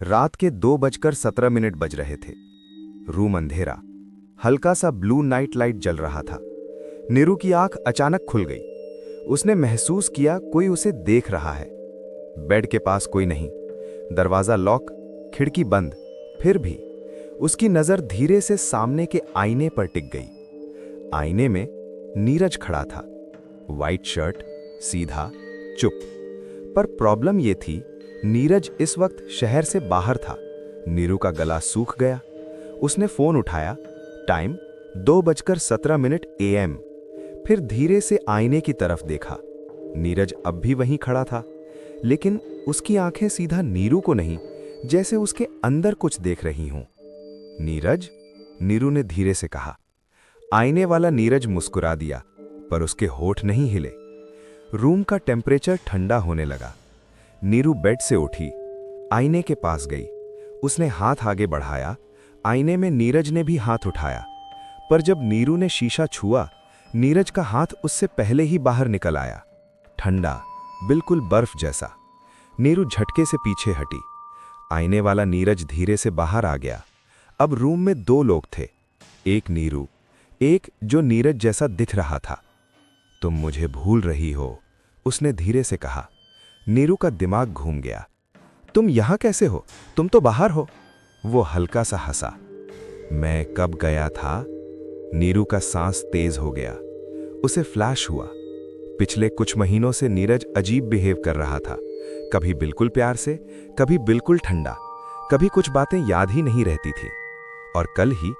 रात के 2:17 बज रहे थे। रूम अंधेरा, हल्का सा ब्लू नाइट लाइट जल रहा था। नीरू की आंख अचानक खुल गई। उसने महसूस किया कोई उसे देख रहा है। बेड के पास कोई नहीं, दरवाजा लॉक, खिड़की बंद। फिर भी उसकी नजर धीरे से सामने के आईने पर टिक गई। आईने में नीरज खड़ा था, वाइट शर्ट, सीधा, चुप। पर प्रॉब्लम यह थी, नीरज इस वक्त शहर से बाहर था। नीरू का गला सूख गया। उसने फोन उठाया। Time 2:17 AM। फिर धीरे से आईने की तरफ देखा। नीरज अब भी वहीं खड़ा था, लेकिन उसकी आंखें सीधा नीरू को नहीं, जैसे उसके अंदर कुछ देख रही हों। नीरज, नीरू ने धीरे से कहा। आईने वाला नीरज मुस्कुरा दिया, पर उसके होठ नहीं हिले। रूम का टेम्परेचर ठंडा होने लगा। नीरू बेड से उठी, आईने के पास गई। उसने हाथ आगे बढ़ाया। आईने में नीरज ने भी हाथ उठाया, पर जब नीरू ने शीशा छुआ, नीरज का हाथ उससे पहले ही बाहर निकल आया, ठंडा, बिल्कुल बर्फ जैसा। नीरू झटके से पीछे हटी। आईने वाला नीरज धीरे से बाहर आ गया। अब रूम में 2 लोग थे, एक नीरू, एक जो नीरज जैसा दिख रहा था। तुम मुझे भूल रही हो, उसने धीरे से कहा। नीरू का दिमाग घूम गया। तुम यहां कैसे हो? तुम तो बाहर हो। वो हल्का सा हंसा। मैं कब गया था? नीरू का सांस तेज हो गया। उसे फ्लैश हुआ। पिछले कुछ महीनों से नीरज अजीब बिहेव कर रहा था। कभी बिल्कुल प्यार से, कभी बिल्कुल ठंडा, कभी कुछ बातें याद ही नहीं रहती थी। और कल ही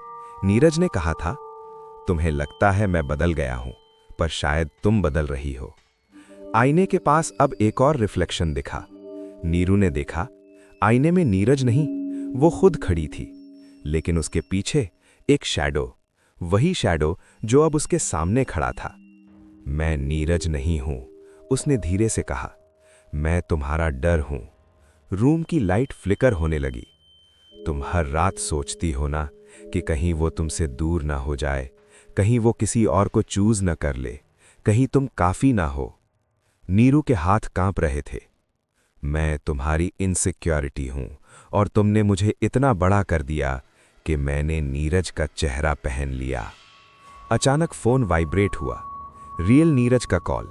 नीरज ने कहा था, तुम्हें लगता है मैं बदल गया हूं, पर शायद तुम बदल रही हो। आईने के पास अब एक और रिफ्लेक्शन दिखा। नीरू ने देखा, आईने में नीरज नहीं, वो खुद खड़ी थी, लेकिन उसके पीछे एक शैडो, वही शैडो जो अब उसके सामने खड़ा था। मैं नीरज नहीं हूं, उसने धीरे से कहा। मैं तुम्हारा डर हूं। रूम की लाइट फ्लिकर होने लगी। तुम हर रात सोचती हो ना कि कहीं वो तुमसे दूर ना हो जाए, कहीं वो किसी और को चूज न कर ले, कहीं तुम काफी ना हो। नीरू के हाथ कांप रहे थे। मैं तुम्हारी इनसिक्योरिटी हूं, और तुमने मुझे इतना बड़ा कर दिया कि मैंने नीरज का चेहरा पहन लिया। अचानक फोन वाइब्रेट हुआ। रियल नीरज का कॉल।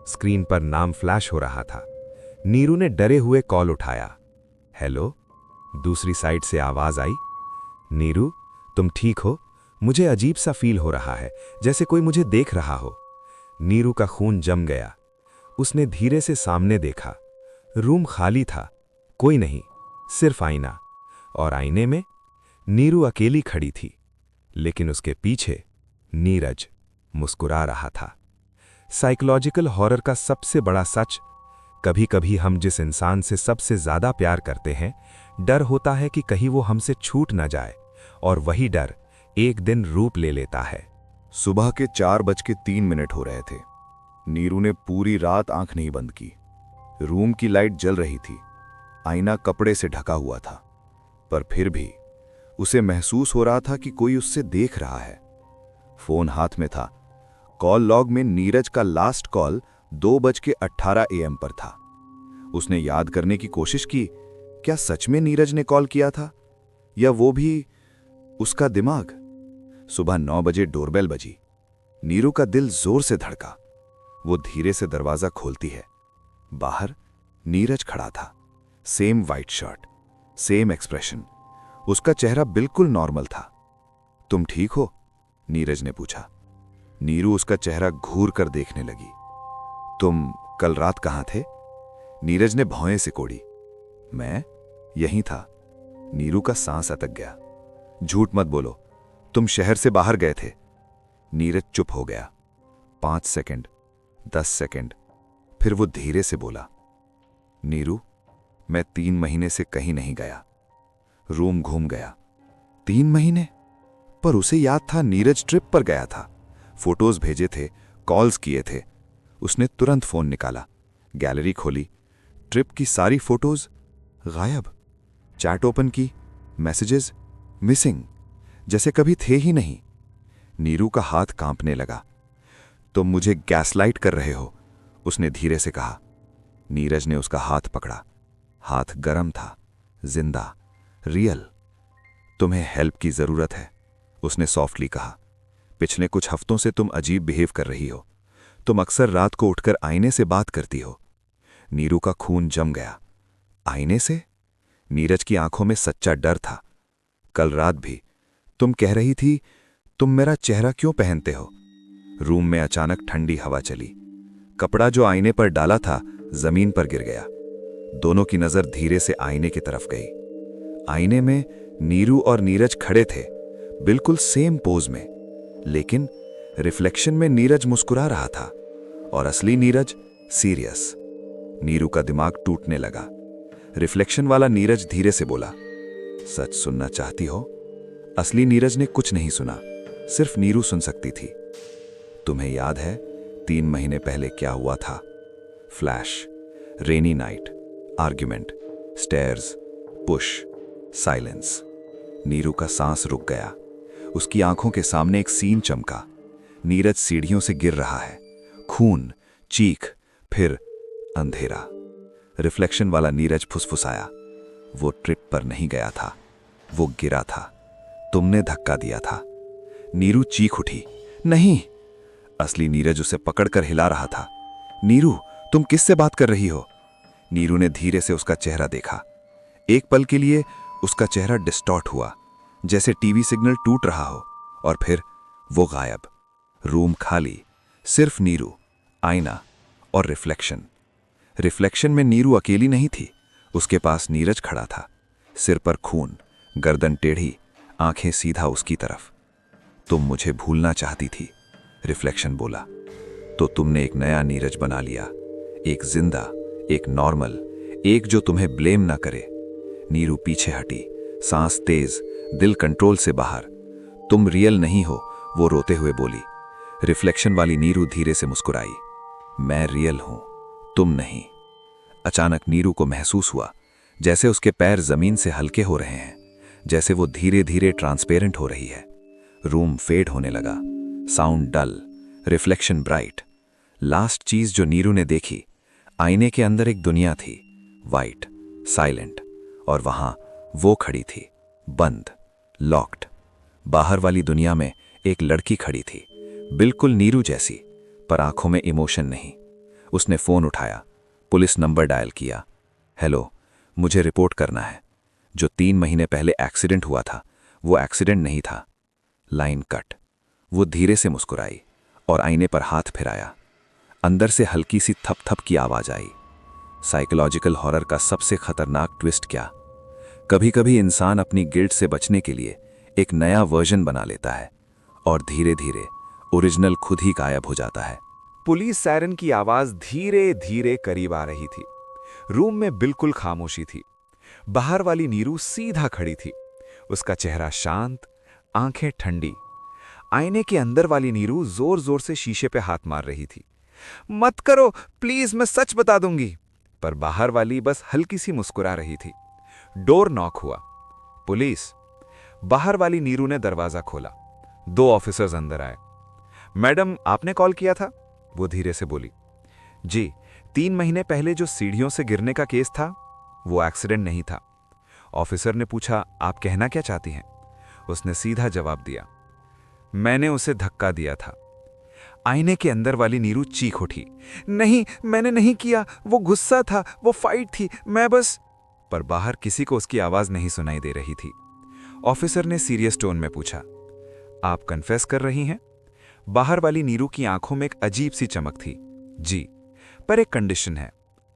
स्क्रीन पर नाम फ्लैश हो रहा था। नीरू ने डरे हुए कॉल उठाया। हेलो? दूसरी साइड से आवाज आई। नीरू, तुम ठीक हो? मुझे अजीब सा फील हो रहा है, जैसे कोई मुझे देख रहा हो। नीरू का खून जम गया। उसने धीरे से सामने देखा। रूम खाली था, कोई नहीं, सिर्फ आईना। और आईने में नीरू अकेली खड़ी थी, लेकिन उसके पीछे नीरज मुस्कुरा रहा था। साइकोलॉजिकल हॉरर का सबसे बड़ा सच, कभी कभी हम जिस इंसान से सबसे ज्यादा प्यार करते हैं, डर होता है कि कहीं वो हमसे छूट ना जाए, और वही डर एक दिन रूप ले लेता है। सुबह के 4:03 हो रहे थे। नीरू ने पूरी रात आंख नहीं बंद की। रूम की लाइट जल रही थी, आईना कपड़े से ढका हुआ था, पर फिर भी उसे महसूस हो रहा था कि कोई उससे देख रहा है। फोन हाथ में था। कॉल लॉग में नीरज का लास्ट कॉल 2:18 AM पर था। उसने याद करने की कोशिश की, क्या सच में नीरज ने कॉल किया था, या वो भी उसका दिमाग? सुबह 9 बजे डोरबेल बजी। नीरू का दिल जोर से धड़का। वो धीरे से दरवाजा खोलती है। बाहर नीरज खड़ा था, same white shirt, same expression. उसका चेहरा बिल्कुल नॉर्मल था। तुम ठीक हो? नीरज ने पूछा। नीरू उसका चेहरा घूर कर देखने लगी। तुम कल रात कहां थे? नीरज ने भौएं से कोड़ी। मैं यहीं था। नीरू का सांस अटक गया। झूठ मत बोलो, तुम शहर से बाहर गए थे। नीरज चुप हो गया। 5 सेकंड, 10 सेकंड, फिर वो धीरे से बोला, नीरू, मैं 3 महीने से कहीं नहीं गया। रूम घूम गया। 3 महीने? पर उसे याद था नीरज ट्रिप पर गया था, फोटोज भेजे थे, कॉल्स किए थे। उसने तुरंत फोन निकाला, गैलरी खोली, ट्रिप की सारी फोटोज गायब। चैट ओपन की, मैसेजेस मिसिंग, जैसे कभी थे ही नहीं। नीरू का हाथ कांपने लगा। तुम मुझे गैसलाइट कर रहे हो, उसने धीरे से कहा। नीरज ने उसका हाथ पकड़ा। हाथ गरम था, जिंदा, रियल। तुम्हें हेल्प की जरूरत है, उसने सॉफ्टली कहा। पिछले कुछ हफ्तों से तुम अजीब बिहेव कर रही हो। तुम अक्सर रात को उठकर आईने से बात करती हो। नीरू का खून जम गया। आईने से? नीरज की आंखों में सच्चा डर था। कल रात भी तुम कह रही थी, तुम मेरा चेहरा क्यों पहनते हो? रूम में अचानक ठंडी हवा चली। कपड़ा जो आईने पर डाला था जमीन पर गिर गया। दोनों की नजर धीरे से आईने की तरफ गई। आईने में नीरू और नीरज खड़े थे, बिल्कुल सेम पोज में। लेकिन रिफ्लेक्शन में नीरज मुस्कुरा रहा था और असली नीरज सीरियस। नीरू का दिमाग टूटने लगा। रिफ्लेक्शन वाला नीरज धीरे से बोला, सच सुनना चाहती हो? असली नीरज ने कुछ नहीं सुना, सिर्फ नीरू सुन सकती थी। तुम्हें याद है 3 महीने पहले क्या हुआ था? Flash, rainy night, argument, stairs, push, silence. Neeru का सांस रुक गया। उसकी आंखों के सामने एक सीन चमका। नीरज सीढ़ियों से गिर रहा है, खून, चीख, फिर अंधेरा। रिफ्लेक्शन वाला नीरज फुसफुसाया, वो ट्रिप पर नहीं गया था, वो गिरा था। तुमने धक्का दिया था। नीरू चीख उठी, नहीं। असली नीरज उसे पकड़कर हिला रहा था। नीरू, तुम किससे बात कर रही हो? नीरू ने धीरे से उसका चेहरा देखा। एक पल के लिए उसका चेहरा डिस्टॉर्ट हुआ, जैसे टीवी सिग्नल टूट रहा हो, और फिर वो गायब। रूम खाली, सिर्फ नीरू, आईना और रिफ्लेक्शन। रिफ्लेक्शन में नीरू अकेली नहीं थी, उसके पास नीरज खड़ा था, सिर पर खून, गर्दन टेढ़ी, आंखें सीधा उसकी तरफ। तुम मुझे भूलना चाहती थी, रिफ्लेक्शन बोला। तो तुमने एक नया नीरज बना लिया, एक जिंदा, एक नॉर्मल, एक जो तुम्हें ब्लेम ना करे। नीरू पीछे हटी, सांस तेज, दिल कंट्रोल से बाहर। तुम रियल नहीं हो, वो रोते हुए बोली। रिफ्लेक्शन वाली नीरू धीरे से मुस्कुराई, मैं रियल हूं, तुम नहीं। अचानक नीरू को महसूस हुआ जैसे उसके पैर जमीन से हल्के हो रहे हैं, जैसे वो धीरे धीरे ट्रांसपेरेंट हो रही है। रूम फेड होने लगा, साउंड डल, रिफ्लेक्शन ब्राइट। लास्ट चीज जो नीरू ने देखी, आईने के अंदर एक दुनिया थी, वाइट, साइलेंट, और वहां वो खड़ी थी, बंद, लॉक्ड। बाहर वाली दुनिया में एक लड़की खड़ी थी, बिल्कुल नीरू जैसी, पर आंखों में इमोशन नहीं। उसने फोन उठाया, पुलिस नंबर डायल किया। हेलो, मुझे रिपोर्ट करना है। जो 3 महीने पहले एक्सीडेंट हुआ था, वो एक्सीडेंट नहीं था। Line cut. वो धीरे से मुस्कुराई और आईने पर हाथ फिराया। अंदर से हल्की सी थप थप की आवाज आई। साइकोलॉजिकल हॉरर का सबसे खतरनाक ट्विस्ट क्या? कभी कभी इंसान अपनी गिल्ट से बचने के लिए एक नया वर्जन बना लेता है, और धीरे धीरे ओरिजिनल खुद ही गायब हो जाता है। पुलिस सायरन की आवाज धीरे धीरे करीब आ रही थी। रूम में बिल्कुल खामोशी थी। बाहर वाली नीरू सीधा खड़ी थी, उसका चेहरा शांत, आंखें ठंडी। आईने के अंदर वाली नीरू जोर जोर से शीशे पे हाथ मार रही थी। मत करो प्लीज, मैं सच बता दूंगी। पर बाहर वाली बस हल्की सी मुस्कुरा रही थी। डोर नॉक हुआ। पुलिस। बाहर वाली नीरू ने दरवाजा खोला। 2 ऑफिसर्स अंदर आए। मैडम, आपने कॉल किया था? वो धीरे से बोली। जी, 3 महीने पहले जो सीढ़ियों से गिरने का केस था, वो एक्सीडेंट नहीं था। ऑफिसर ने पूछा, आप कहना क्या चाहती हैं? उसने सीधा जवाब दिया, मैंने उसे धक्का दिया था। आईने के अंदर वाली नीरू चीख उठी, नहीं, मैंने नहीं किया, वो गुस्सा था, वो फाइट थी, मैं बस। पर बाहर किसी को उसकी आवाज नहीं सुनाई दे रही थी। ऑफिसर ने सीरियस टोन में पूछा, आप कन्फेस कर रही हैं? बाहर वाली नीरू की आंखों में एक अजीब सी चमक थी। जी, पर एक कंडीशन है।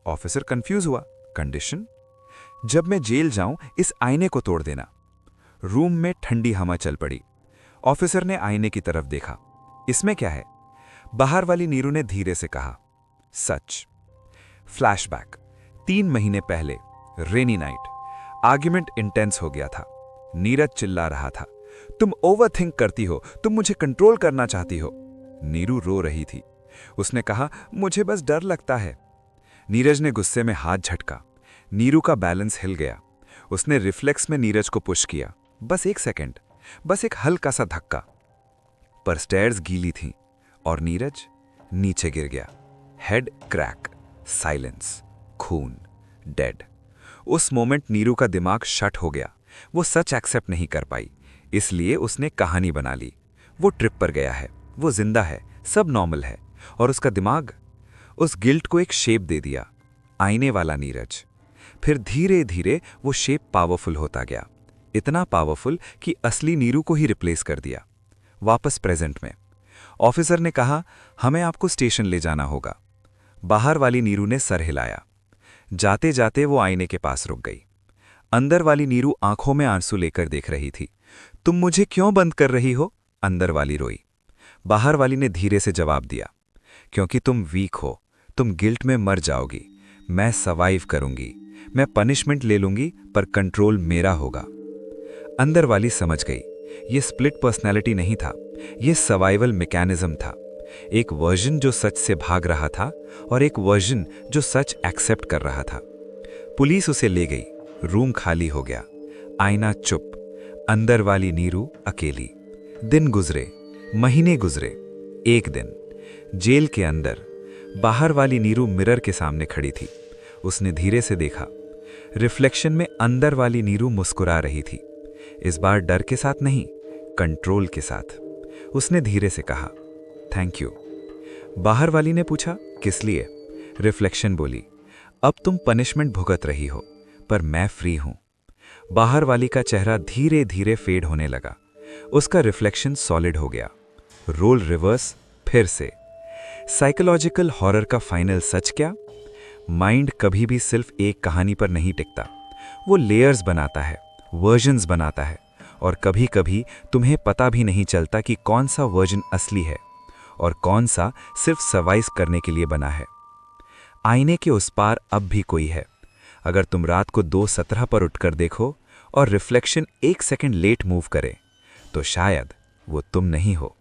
ऑफिसर कंफ्यूज हुआ, कंडीशन? जब मैं जेल जाऊं, इस आईने को तोड़ देना। रूम में ठंडी हवा चल पड़ी। ऑफिसर ने आईने की तरफ देखा, इसमें क्या है? बाहर वाली नीरू ने धीरे से कहा, सच। फ्लैशबैक, 3 महीने पहले, रेनी नाइट, आर्ग्यूमेंट इंटेंस हो गया था। नीरज चिल्ला रहा था, तुम ओवरथिंक करती हो, तुम मुझे कंट्रोल करना चाहती हो। नीरू रो रही थी। उसने कहा, मुझे बस डर लगता है। नीरज ने गुस्से में हाथ झटका। नीरू का बैलेंस हिल गया। उसने रिफ्लेक्स में नीरज को पुश किया, बस 1 सेकंड, बस एक हल्का सा धक्का। पर स्टेयर्स गीली थीं और नीरज नीचे गिर गया। हेड क्रैक, साइलेंस, खून, डेड। उस मोमेंट नीरू का दिमाग शट हो गया। वो सच एक्सेप्ट नहीं कर पाई, इसलिए उसने कहानी बना ली। वो ट्रिप पर गया है, वो जिंदा है, सब नॉर्मल है, और उसका दिमाग उस गिल्ट को एक शेप दे दिया, आईने वाला नीरज। फिर धीरे धीरे वो शेप पावरफुल होता गया, इतना पावरफुल कि असली नीरू को ही रिप्लेस कर दिया। वापस प्रेजेंट में ऑफिसर ने कहा, हमें आपको स्टेशन ले जाना होगा। बाहर वाली नीरू ने सर हिलाया। जाते जाते वो आईने के पास रुक गई। अंदर वाली नीरू आंखों में आंसू लेकर देख रही थी। तुम मुझे क्यों बंद कर रही हो? अंदर वाली रोई। बाहर वाली ने धीरे से जवाब दिया, क्योंकि तुम वीक हो, तुम गिल्ट में मर जाओगी। मैं सर्वाइव करूंगी, मैं पनिशमेंट ले लूंगी, पर कंट्रोल मेरा होगा। अंदर वाली समझ गई, ये स्प्लिट पर्सनैलिटी नहीं था, ये सर्वाइवल मैकेनिज्म था। एक वर्जन जो सच से भाग रहा था और एक वर्जन जो सच एक्सेप्ट कर रहा था। पुलिस उसे ले गई। रूम खाली हो गया, आईना चुप, अंदर वाली नीरू अकेली। दिन गुजरे, महीने गुजरे। एक दिन जेल के अंदर बाहर वाली नीरू मिरर के सामने खड़ी थी। उसने धीरे से देखा। रिफ्लेक्शन में अंदर वाली नीरू मुस्कुरा रही थी, इस बार डर के साथ नहीं, कंट्रोल के साथ। उसने धीरे से कहा, थैंक यू। बाहर वाली ने पूछा, किस लिए? रिफ्लेक्शन बोली, अब तुम पनिशमेंट भुगत रही हो, पर मैं फ्री हूं। बाहर वाली का चेहरा धीरे धीरे फेड होने लगा। उसका रिफ्लेक्शन सॉलिड हो गया। रोल रिवर्स फिर से। साइकोलॉजिकल हॉरर का फाइनल सच क्या? माइंड कभी भी सिर्फ एक कहानी पर नहीं टिकता, वो लेयर्स बनाता है, वर्जन्स बनाता है, और कभी कभी तुम्हें पता भी नहीं चलता कि कौन सा वर्जन असली है और कौन सा सिर्फ सर्वाइव करने के लिए बना है। आईने के उस पार अब भी कोई है। अगर तुम रात को 2:17 पर उठकर देखो और रिफ्लेक्शन 1 सेकंड लेट मूव करे, तो शायद वो तुम नहीं हो।